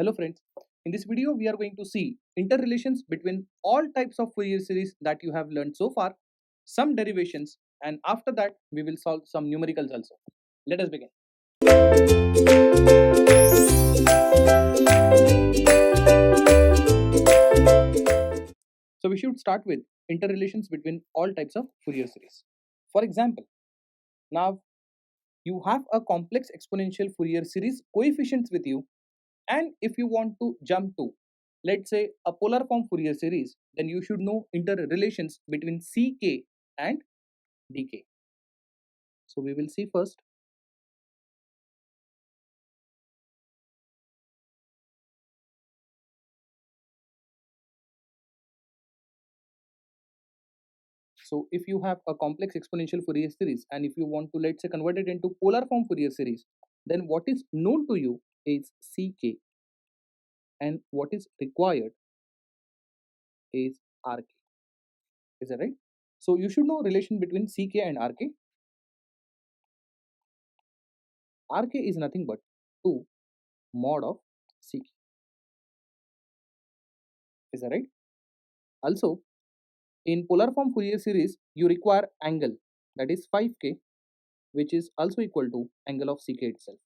Hello friends, in this video we are going to see interrelations between all types of Fourier series that you have learned so far, some derivations, and after that we will solve some numericals also. Let us begin. So we should start with interrelations between all types of Fourier series. For example, now you have a complex exponential Fourier series coefficients with you, and if you want to jump to, let's say, a polar form Fourier series, then you should know interrelations between ck and dk. So we will see first. So if you have a complex exponential Fourier series and if you want to, let's say, convert it into polar form Fourier series, then what is known to you is ck, and what is required is rk. Is that right? So you should know relation between ck and rk. Rk is nothing but 2 mod of ck. Is that right? Also, in polar form Fourier series, you require angle, that is 5k, which is also equal to angle of ck itself.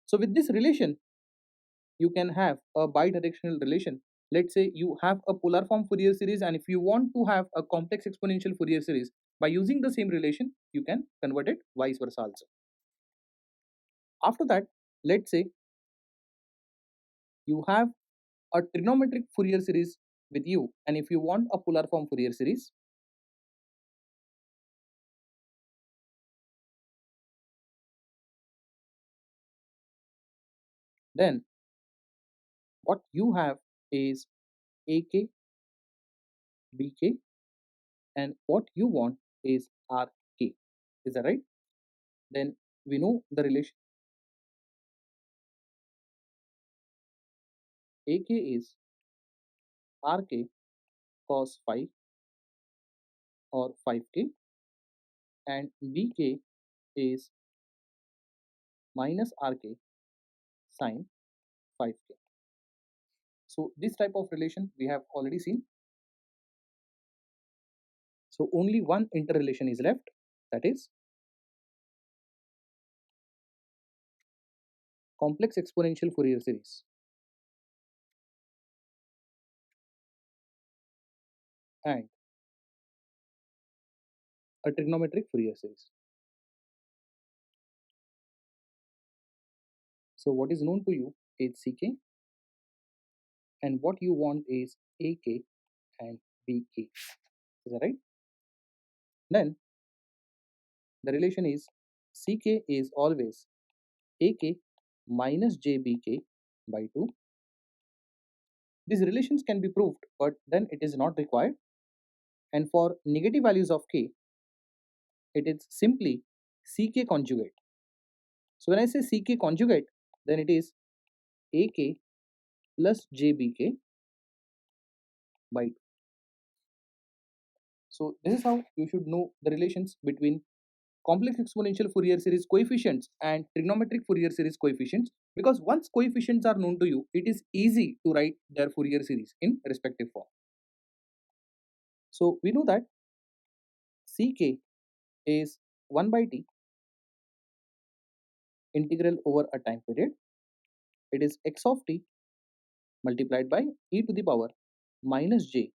So with this relation, you can have a bidirectional relation. Let's say you have a polar form Fourier series, and if you want to have a complex exponential Fourier series, by using the same relation, you can convert it vice versa also. After that, let's say you have a trigonometric Fourier series with you, and if you want a polar form Fourier series, then what you have is ak, bk, and what you want is rk. Is that right? Then we know the relation. AK is rk cos 5 or 5k, and bk is minus rk sin 5k. So this type of relation we have already seen. So only one interrelation is left, that is complex exponential Fourier series. And a trigonometric Fourier series. So what is known to you is ck, and what you want is ak and bk. Is that right? Then the relation is ck is always ak minus jbk by 2. These relations can be proved, but then it is not required. And for negative values of k, it is simply ck conjugate. So when I say ck conjugate, then it is ak plus jbk by 2. So this is how you should know the relations between complex exponential Fourier series coefficients and trigonometric Fourier series coefficients, because once coefficients are known to you, it is easy to write their Fourier series in respective form. So we know that ck is 1 by t integral over a time period. It is x of t multiplied by e to the power minus j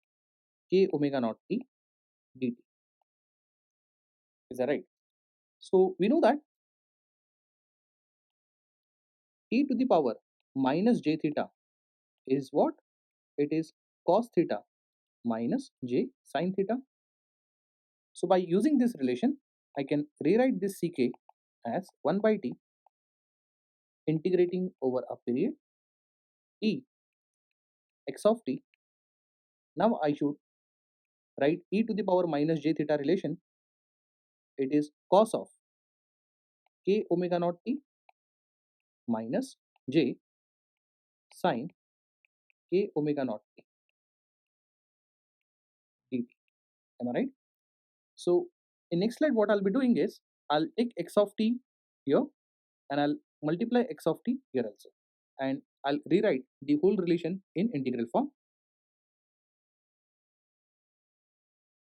k omega naught t dt. Is that right? So we know that e to the power minus j theta is what? It is cos theta minus j sin theta. So by using this relation, I can rewrite this ck as 1 by t integrating over a period e x of t. Now I should write e to the power minus j theta relation. It is cos of k omega naught t minus j sin k omega naught t dt. Am I right? So in next slide, what I'll be doing is I'll take x of t here and I'll multiply x of t here also. And I'll rewrite the whole relation in integral form.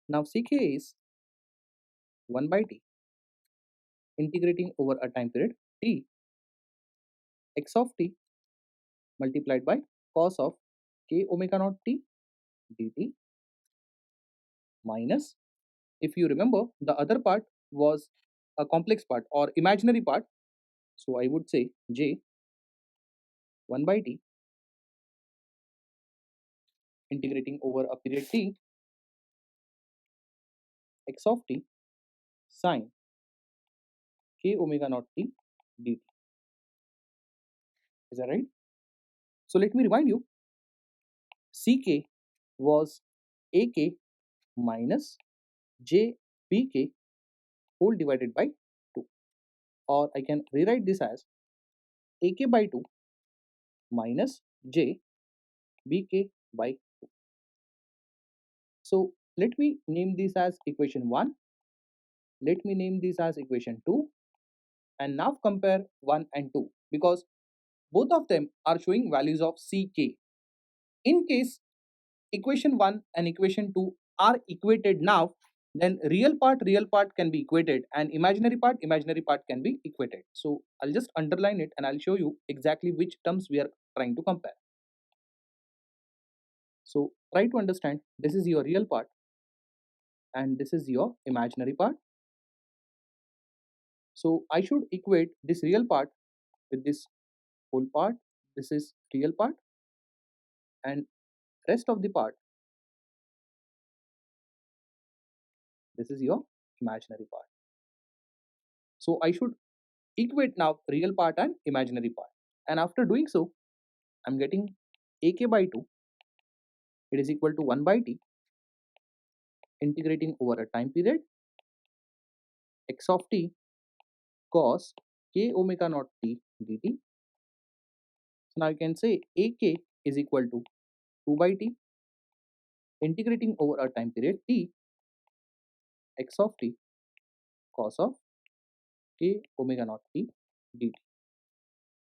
Now Ck is 1 by t integrating over a time period t x of t multiplied by cos of k omega naught t dt minus, if you remember, the other part was a complex part or imaginary part, so I would say j 1 by t integrating over a period t x of t sine k omega naught t dt. Is that right? So let me remind you, ck was ak minus j bk whole divided by 2, or I can rewrite this as ak by 2 minus j bk by 2. So let me name this as equation 1, let me name this as equation 2, and now compare 1 and 2 because both of them are showing values of ck. In case equation 1 and equation 2 are equated now, then real part can be equated and imaginary part can be equated. So I'll just underline it and I'll show you exactly which terms we are trying to compare. So try to understand, this is your real part and this is your imaginary part. So I should equate this real part with this whole part. This is real part and rest of the part, this is your imaginary part. So I should equate now real part and imaginary part. And after doing so, I'm getting ak by 2, it is equal to 1 by t integrating over a time period x of t cos k omega naught t dt. So now you can say ak is equal to 2 by t integrating over a time period t x of t cos of k omega naught t dt.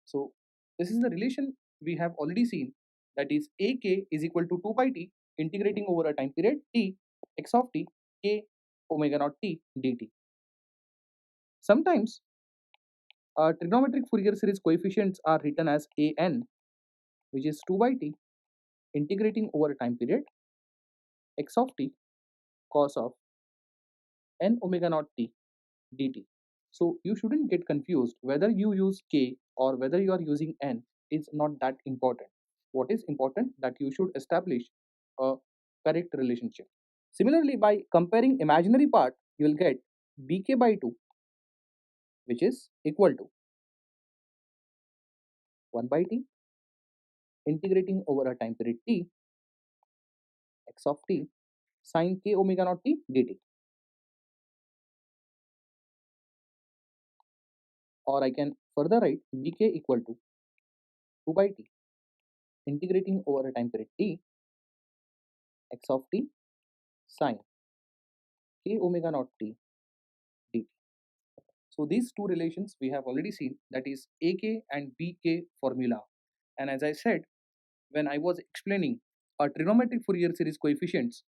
So this is the relation we have already seen, that is ak is equal to 2 by t integrating over a time period t x of t k omega naught t dt. Sometimes trigonometric Fourier series coefficients are written as an, which is 2 by t integrating over a time period x of t cos of n omega naught t dt. So you shouldn't get confused whether you use k or whether you are using n is not that important. What is important that you should establish a correct relationship. Similarly, by comparing imaginary part, you will get bk by 2, which is equal to 1 by t integrating over a time period t x of t sine k omega naught t dt. Or I can further write bk equal to 2 by t integrating over a time period t x of t sine k omega naught t dt. So these two relations we have already seen, that is ak and bk formula. And as I said, when I was explaining a trigonometric Fourier series coefficients,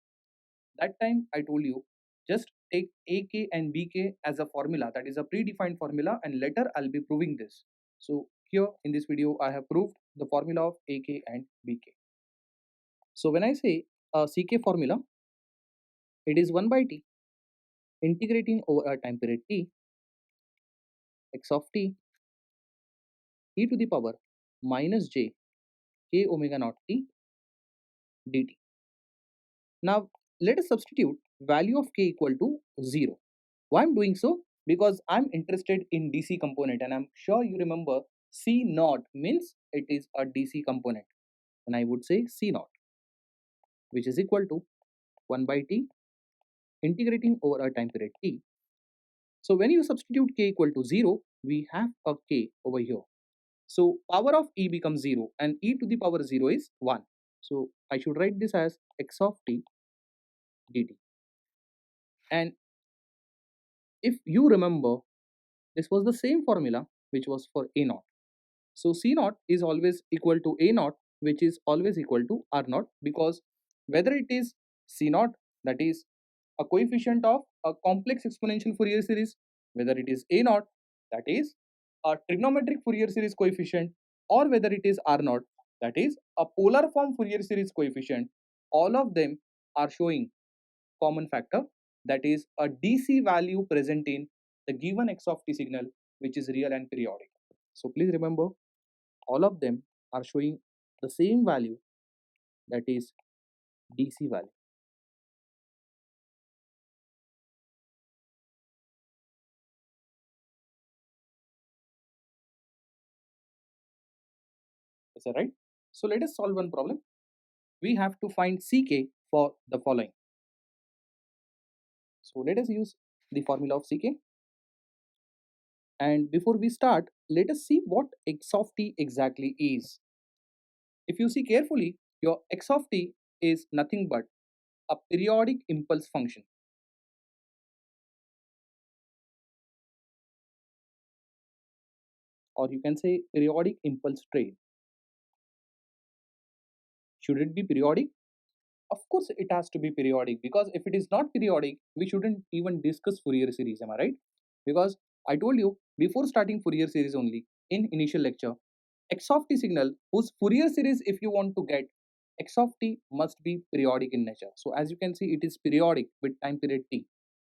that time I told you just take ak and bk as a formula, that is a predefined formula, and later I'll be proving this. So here in this video I have proved the formula of ak and bk. So when I say a ck formula, it is 1 by t integrating over a time period t x of t e to the power minus j k omega naught t dt. Now let us substitute value of k equal to 0. Why I'm doing so? Because I'm interested in DC component and I'm sure you remember C naught means it is a DC component, and I would say C naught, which is equal to 1 by t integrating over a time period t. So when you substitute k equal to 0, we have a k over here. So power of e becomes 0 and e to the power 0 is 1. So I should write this as x of t dt. And if you remember, this was the same formula which was for a naught. So C naught is always equal to A naught, which is always equal to R naught, because whether it is C naught, that is a coefficient of a complex exponential Fourier series, whether it is A naught, that is a trigonometric Fourier series coefficient, or whether it is R naught, that is a polar form Fourier series coefficient, all of them are showing common factor, that is a DC value present in the given x of t signal, which is real and periodic. So please remember, all of them are showing the same value, that is DC value. Is that right? So let us solve one problem. We have to find Ck for the following. So let us use the formula of Ck. And before we start, let us see what x of t exactly is. If you see carefully, your x of t is nothing but a periodic impulse function, or you can say periodic impulse train. Should it be periodic? Of course, it has to be periodic, because if it is not periodic, we shouldn't even discuss Fourier series. Am I right? Because I told you before starting Fourier series only in initial lecture, x of t signal whose Fourier series, if you want to get, x of t must be periodic in nature. So as you can see, it is periodic with time period t,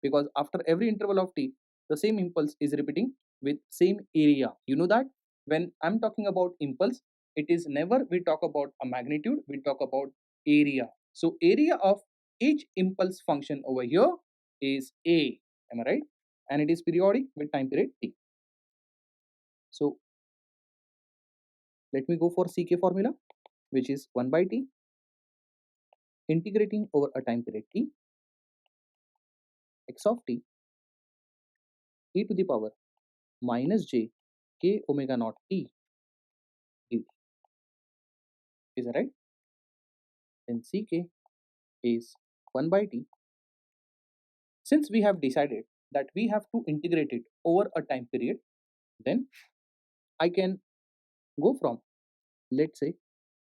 because after every interval of t, the same impulse is repeating with same area. You know that when I'm talking about impulse, it is never we talk about a magnitude, we talk about area. So area of each impulse function over here is A. Am I right? And it is periodic with time period t. So let me go for Ck formula, which is 1 by t integrating over a time period t, x of t e to the power minus j k omega naught t dt. Is that right? Then Ck is 1 by t. Since we have decided that we have to integrate it over a time period, then I can go from, let's say,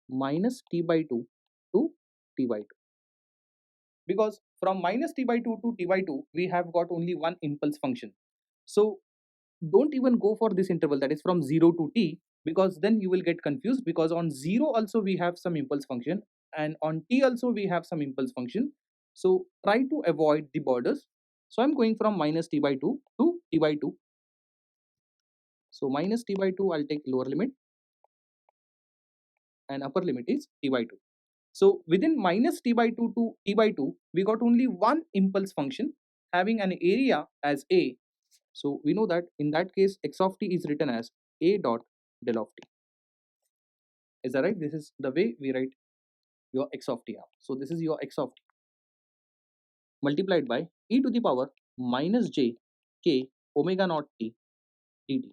minus t by 2 to t by 2, because from minus t by 2 to t by 2 we have got only one impulse function. So don't even go for this interval, that is from 0 to t, because then you will get confused, because on 0 also we have some impulse function, and on t also we have some impulse function. So try to avoid the borders. So I'm going from minus t by 2 to t by 2. So minus t by 2, I'll take lower limit, and upper limit is t by 2. So within minus t by 2 to t by 2, we got only one impulse function having an area as A. So we know that in that case, x of t is written as A dot del of t. Is that right? This is the way we write your x of t out. So this is your x of t multiplied by e to the power minus j k omega naught t dt.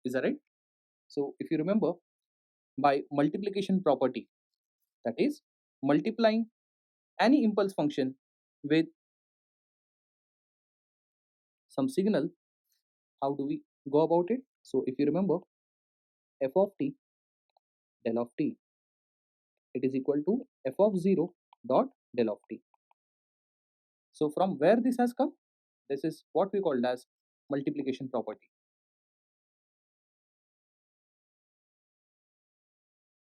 Is that right? So if you remember, by multiplication property, that is multiplying any impulse function with some signal, how do we go about it? So if you remember, f of t del of t, it is equal to f of 0 dot del of t. So from where this has come? This is what we called as multiplication property.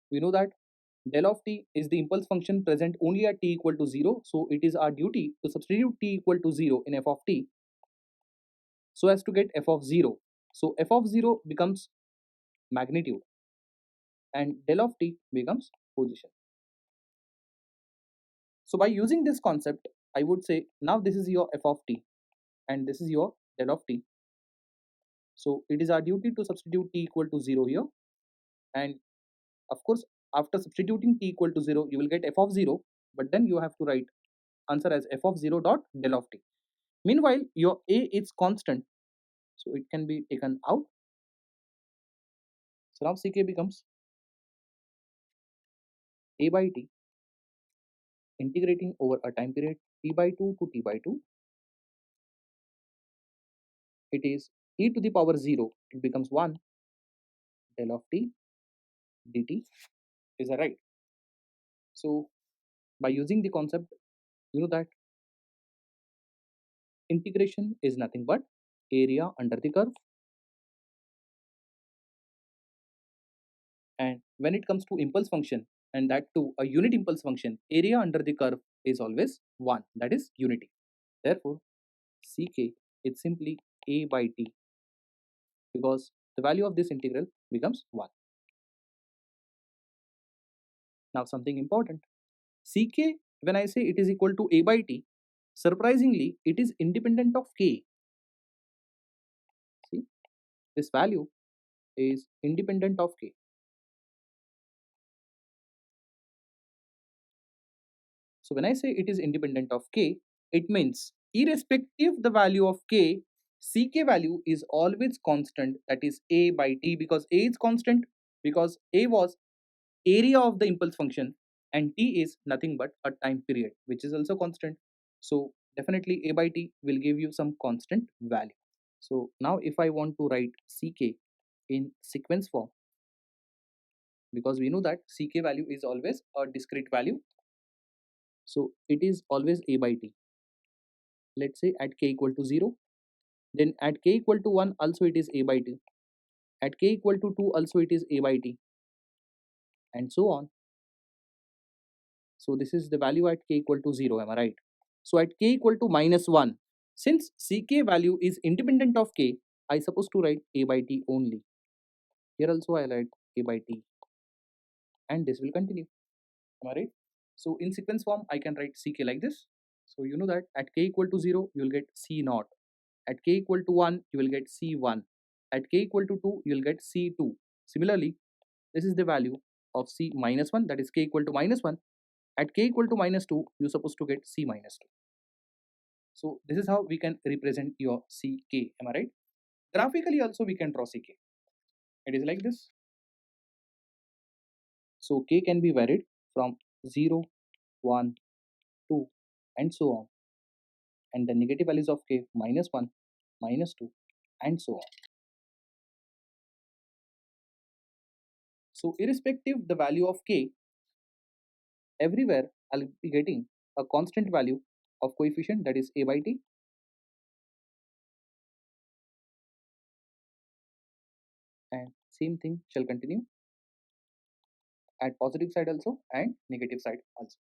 We know that del of t is the impulse function present only at t equal to 0. So it is our duty to substitute t equal to 0 in f of t so as to get f of 0. So f of 0 becomes magnitude and del of t becomes position. So by using this concept, I would say now this is your f of t and this is your del of t. So it is our duty to substitute t equal to 0 here, and of course after substituting t equal to 0 you will get f of 0, but then you have to write answer as f of 0 dot del of t. Meanwhile your a is constant, so it can be taken out. So now Ck becomes a by t integrating over a time period t by 2 to t by 2. It is e to the power 0, it becomes 1 del of t dt. Is that right? So by using the concept, you know that integration is nothing but area under the curve, and when it comes to impulse function, and that too a unit impulse function, area under the curve is always 1, that is unity. Therefore ck is simply a by t, because the value of this integral becomes 1. Now something important, ck, when I say it is equal to a by t, surprisingly it is independent of k. See, this value is independent of k. So when I say it is independent of k, it means irrespective the value of k, ck value is always constant, that is a by t, because a is constant, because a was area of the impulse function and t is nothing but a time period which is also constant. So definitely a by t will give you some constant value. So now if I want to write ck in sequence form, because we know that ck value is always a discrete value, so it is always a by t. Let's say at k equal to 0, then at k equal to 1 also it is a by t, at k equal to 2 also it is a by t, and so on. So this is the value at k equal to 0, am I right? So at k equal to minus 1, since ck value is independent of k, I supposed to write a by t only. Here also I write a by t, and this will continue, am I right? So in sequence form I can write ck like this. So you know that at k equal to 0 you will get c naught, at k equal to 1 you will get c1, at k equal to 2 you will get c2. Similarly, this is the value of c minus 1, that is k equal to minus 1. At k equal to minus 2 you're supposed to get c minus 2. So this is how we can represent your ck, am I right? Graphically also we can draw ck. It is like this. So k can be varied from 0, 1, 2 and so on, and the negative values of k minus 1, minus 2 and so on. So irrespective the value of k, everywhere I'll be getting a constant value of coefficient, that is a by t, and same thing shall continue at positive side also and negative side also.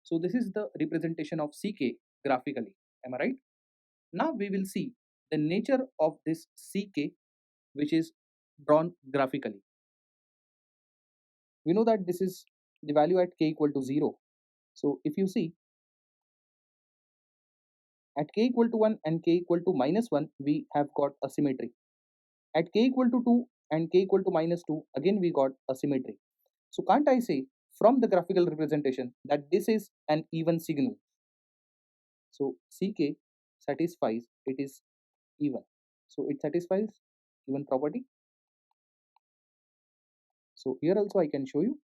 So this is the representation of ck graphically, am I right? Now we will see the nature of this ck which is drawn graphically. We know that this is the value at k equal to 0. So if you see at k equal to 1 and k equal to minus 1 we have got a symmetry. At k equal to 2 and k equal to minus 2 again we got a symmetry. So can't I say from the graphical representation that this is an even signal? So ck satisfies it is even. So it satisfies even property. So here also I can show you,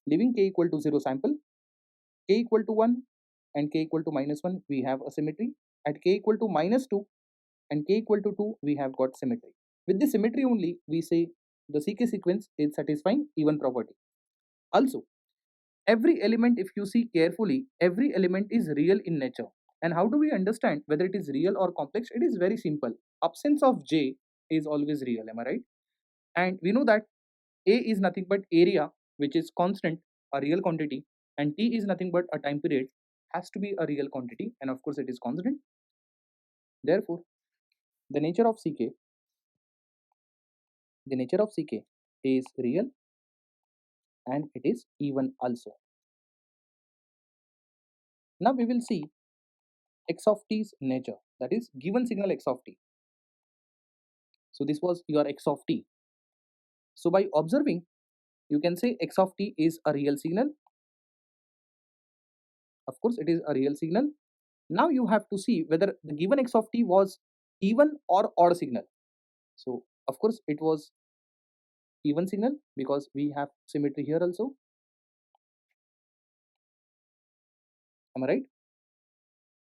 leaving k equal to 0 sample, k equal to 1 and k equal to minus 1 we have a symmetry. At k equal to minus 2 and k equal to 2 we have got symmetry. With this symmetry only we say the ck sequence is satisfying even property. Also every element, if you see carefully, every element is real in nature. And how do we understand whether it is real or complex? It is very simple. Absence of j is always real, am I right? And we know that a is nothing but area which is constant, a real quantity, and t is nothing but a time period, has to be a real quantity, and of course it is constant. Therefore the nature of ck, the nature of ck is real and it is even also. Now we will see x of t's nature, that is given signal x of t. So this was your x of t. So by observing you can say x of t is a real signal. Of course it is a real signal. Now you have to see whether the given x of t was even or odd signal. So of course it was even signal because we have symmetry here also, am I right?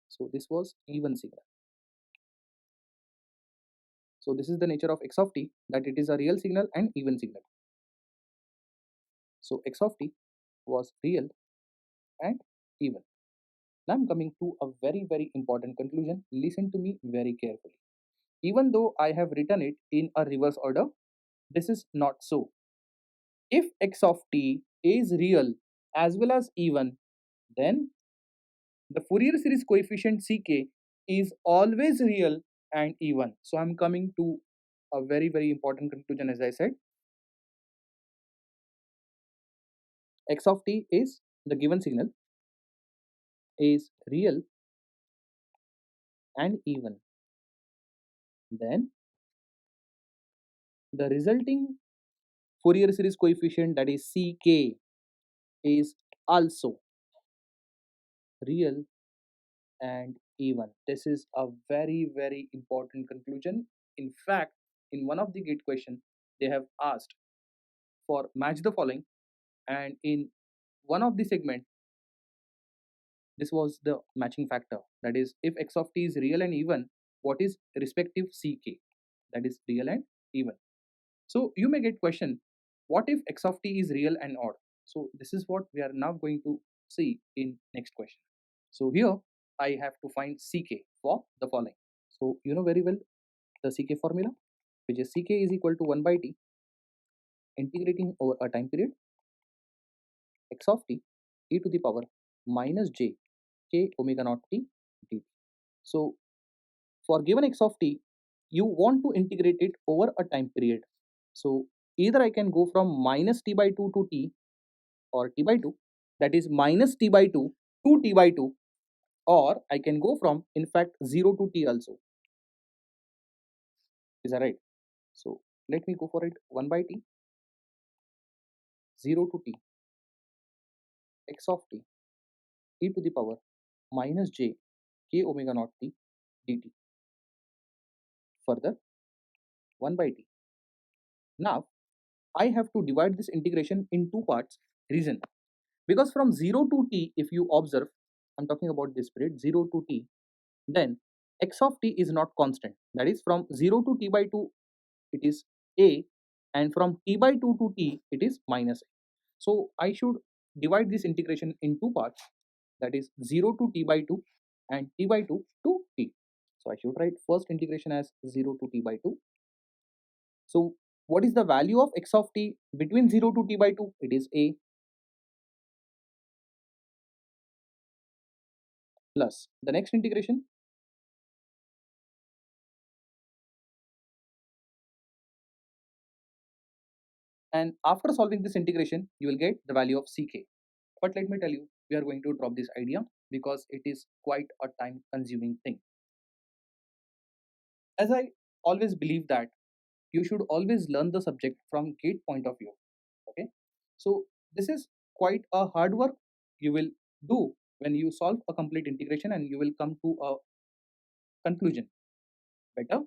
So this was even signal. So this is the nature of x of t, that it is a real signal and even signal. So x of t was real and even. Now I'm coming to a very important conclusion. Listen to me very carefully. Even though I have written it in a reverse order, this is not so. If x of t is real as well as even, then the Fourier series coefficient Ck is always real and even. So I'm coming to a very important conclusion. As I said, x of t is the given signal is real and even. Then the resulting Fourier series coefficient, that is Ck, is also real and even. This is a very important conclusion. In fact, in one of the gate question, they have asked for match the following, and in one of the segment, this was the matching factor. That is, if x of t is real and even, what is respective Ck? That is real and even. So you may get question, what if x of t is real and odd? So this is what we are now going to see in next question. So here I have to find Ck for the following. So you know very well the Ck formula, which is Ck is equal to 1 by t integrating over a time period x of t e to the power minus j k omega naught t dt. So for given x of t, you want to integrate it over a time period. So either I can go from minus t by 2 to t, or t by 2, that is minus t by 2 to t by 2, or I can go from in fact 0 to t also. Is that right? So let me go for it. 1 by t, 0 to t, x of t e to the power minus j k omega naught t dt. Further 1 by t. Now I have to divide this integration in two parts. Reason, because from 0 to t, if you observe, I'm talking about this period 0 to t, then x of t is not constant. That is, from 0 to t by 2 it is a, and from t by 2 to t it is minus a. So I should divide this integration in two parts, that is 0 to t by 2 and t by 2 to t. So I should write first integration as 0 to t by 2. So what is the value of x of t between 0 to t by 2? It is a, plus the next integration, and after solving this integration you will get the value of Ck. But let me tell you, we are going to drop this idea because it is quite a time consuming thing. As I always believe that you should always learn the subject from gate point of view. Okay, so this is quite a hard work you will do when you solve a complete integration and you will come to a conclusion. Better,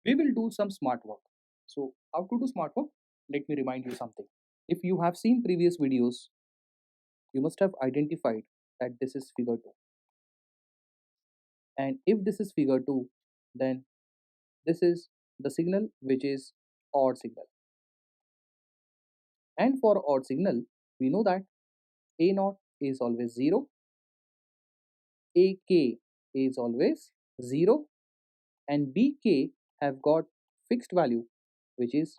we will do some smart work. So how to do smart work? Let me remind you something. If you have seen previous videos, you must have identified that this is figure 2, and if this is figure 2, then this is the signal which is odd signal. And for odd signal, we know that a naught is always 0, ak is always 0, and bk have got fixed value, which is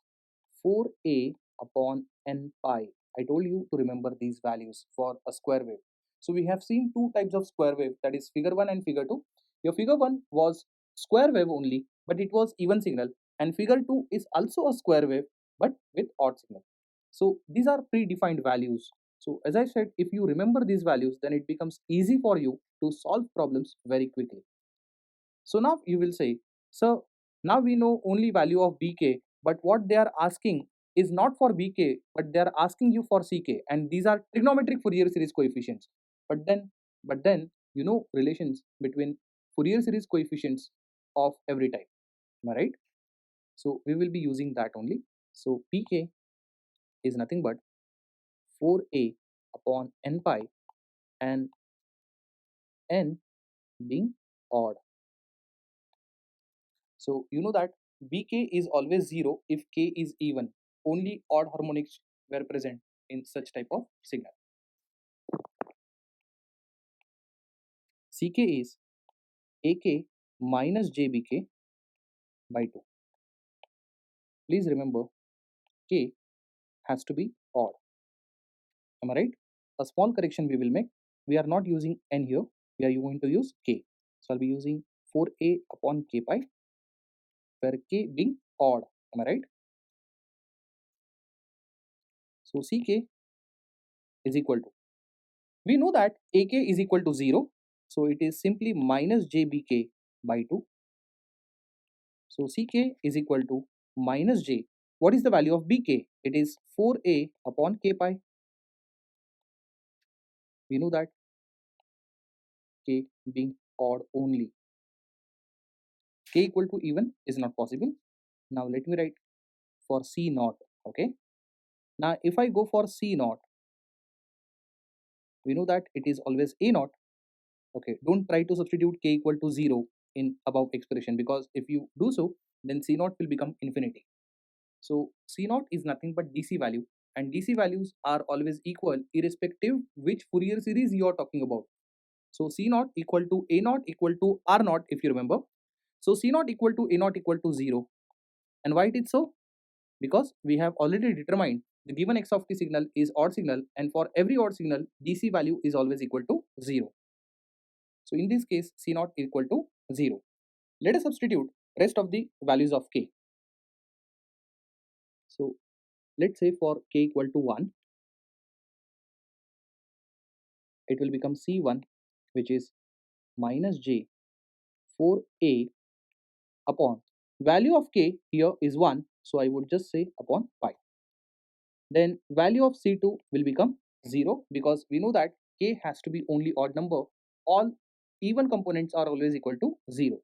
4a upon n pi. I told you to remember these values for a square wave. So we have seen two types of square wave, that is figure 1 and figure 2. Your figure 1 was square wave only, but it was even signal, and figure 2 is also a square wave but with odd signal. So these are predefined values. So as I said, if you remember these values, then it becomes easy for you to solve problems very quickly. So now you will say, so now we know only value of bk, but what they are asking is not for bk, but they are asking you for ck, and these are trigonometric Fourier series coefficients. But then you know relations between Fourier series coefficients of every type. Am I right? So we will be using that only. So pk is nothing but 4a upon n pi, and n being odd. So you know that Bk is always 0 if k is even. Only odd harmonics were present in such type of signal. Ck is Ak minus jBk by 2. Please remember k has to be odd. Am I right? A small correction we will make. We are not using n here. We are going to use k. So I'll be using 4a upon k pi, where k being odd. Am I right? So Ck is equal to, we know that Ak is equal to 0. So it is simply minus jBk by 2. So Ck is equal to minus j. What is the value of Bk? It is 4a upon k pi. We know that k being odd only. K equal to even is not possible. Now let me write for C naught. Okay. Now if I go for C naught, we know that it is always A naught. Okay. Don't try to substitute k equal to 0 in above expression, because if you do so, then C naught will become infinity. So C naught is nothing but DC value, and DC values are always equal irrespective which Fourier series you are talking about. So C naught equal to A naught equal to R naught, if you remember. So C naught equal to A naught equal to 0. And why it is so? Because we have already determined the given x of t signal is odd signal, and for every odd signal DC value is always equal to 0. So in this case C naught equal to 0. Let us substitute rest of the values of k. So let's say for k equal to 1, it will become C1, which is minus j 4a upon, value of k here is 1, so I would just say upon pi. Then value of C2 will become 0, because we know that k has to be only odd number. All even components are always equal to 0.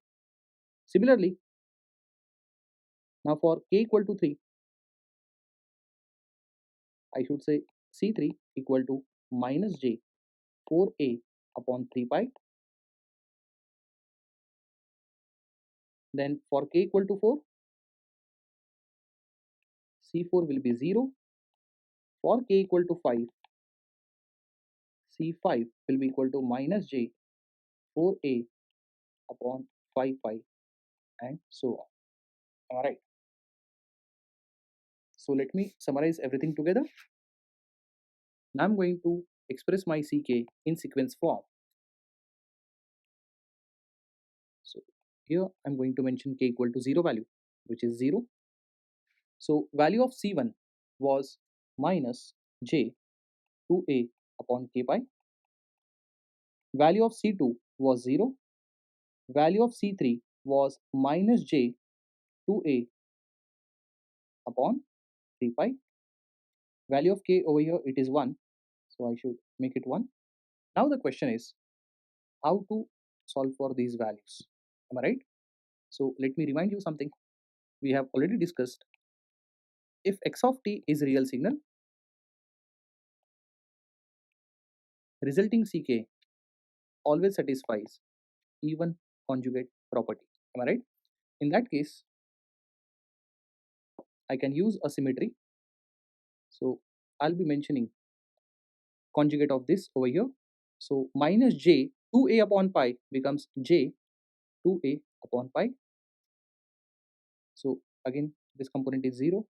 Similarly, now for k equal to 3, I should say C3 equal to minus j 4a upon 3 pi. Then for k equal to 4, C4 will be 0. For k equal to 5, C5 will be equal to minus j 4a upon 5 pi, and so on. Alright. So let me summarize everything together. Now I'm going to express my Ck in sequence form. So here I'm going to mention k equal to 0 value, which is 0. So value of C1 was minus j 2a upon k pi. Value of C2 was 0. Value of C3 was minus j 2a upon 3 pi. Value of k over here, it is 1. So I should make it 1. Now the question is how to solve for these values. Am I right? So let me remind you something. We have already discussed, if x of t is real signal, resulting Ck always satisfies even conjugate property. Am I right? In that case, I can use a symmetry. So I'll be mentioning conjugate of this over here. So minus j 2a upon pi becomes j 2a upon pi. So again, this component is 0,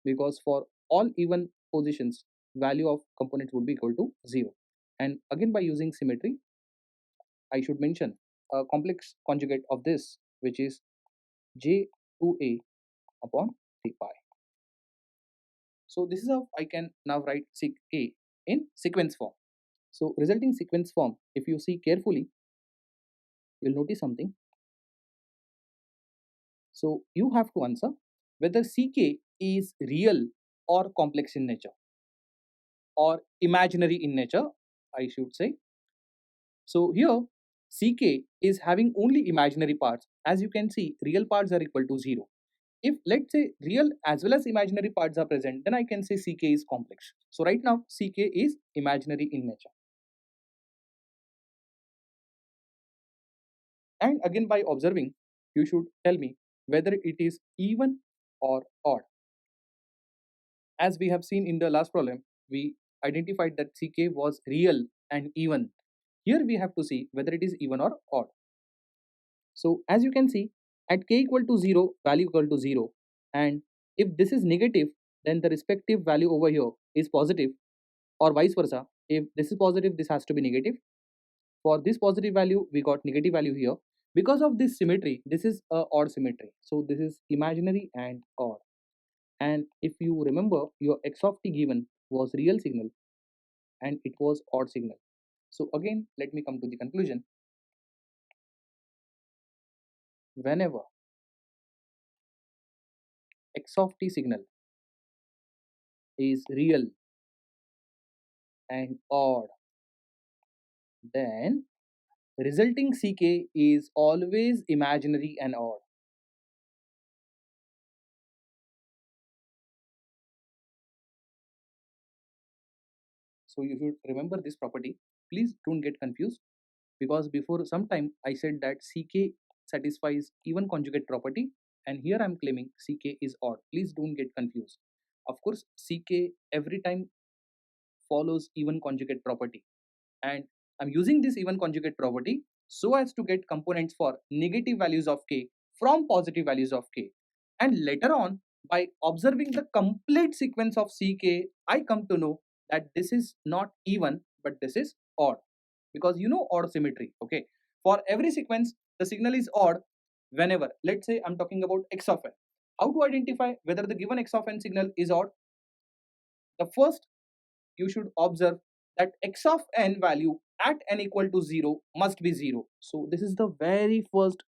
because for all even positions, value of component would be equal to 0. And again, by using symmetry, I should mention a complex conjugate of this, which is j2a upon 3 pi. So this is how I can now write Ck in sequence form. So resulting sequence form, if you see carefully, you'll notice something. So you have to answer whether Ck is real or complex in nature, or imaginary in nature, I should say. So here Ck is having only imaginary parts. As you can see, real parts are equal to 0. If let's say real as well as imaginary parts are present, then I can say Ck is complex. So right now Ck is imaginary in nature. And again, by observing, you should tell me whether it is even or odd. As we have seen in the last problem, we identified that ck was real and even. Here we have to see whether it is even or odd. So as you can see, at k equal to 0, value equal to 0, and if this is negative, then the respective value over here is positive, or vice versa. If this is positive, this has to be negative. For this positive value, we got negative value here. Because of this symmetry, this is a odd symmetry. So this is imaginary and odd. And if you remember, your x of t given was real signal and it was odd signal. So again, let me come to the conclusion. Whenever x of t signal is real and odd, then resulting ck is always imaginary and odd. So if you remember this property, please don't get confused, because before some time I said that ck satisfies even conjugate property, and here I'm claiming ck is odd. Please don't get confused. Of course, ck every time follows even conjugate property, and I'm using this even conjugate property so as to get components for negative values of k from positive values of k. And later on, by observing the complete sequence of ck, I come to know that this is not even, but this is odd, because you know odd symmetry. Okay, for every sequence the signal is odd. Whenever, let's say I'm talking about x of n, how to identify whether the given x of n signal is odd? The first, you should observe that x of n value at n equal to 0 must be 0. So this is the very first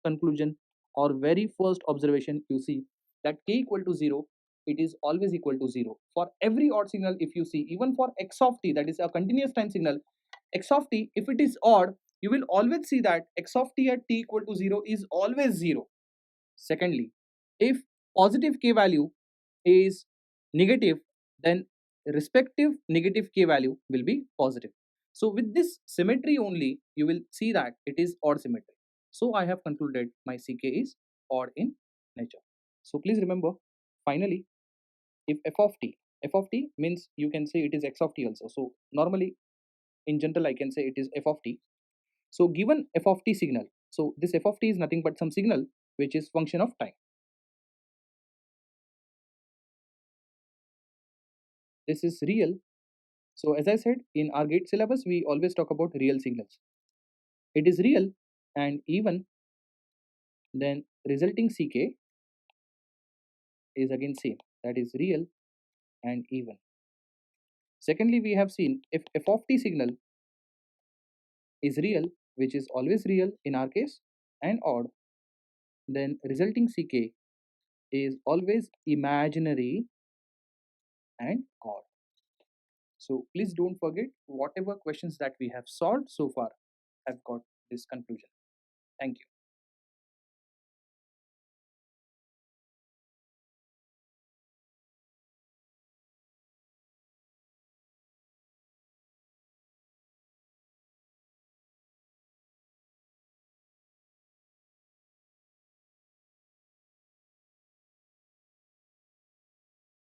conclusion or very first observation. You see that k equal to 0, it is always equal to 0 for every odd signal. If you see, even for x of t, that is a continuous time signal, x of t, if it is odd, you will always see that x of t at t equal to 0 is always 0. Secondly, if positive k value is negative, then respective negative k value will be positive. So with this symmetry only, you will see that it is odd symmetry. So I have concluded my ck is odd in nature. So please remember, finally, if f of t means you can say it is x of t also. So normally in general I can say it is f of t. So given f of t signal, so this f of t is nothing but some signal which is function of time. This is real. So as I said, in our gate syllabus, we always talk about real signals. It is real and even, then resulting ck is again same. That is real and even. Secondly, we have seen if f of t signal is real, which is always real in our case, and odd, then resulting ck is always imaginary and odd. So please don't forget, whatever questions that we have solved so far have got this conclusion. Thank you.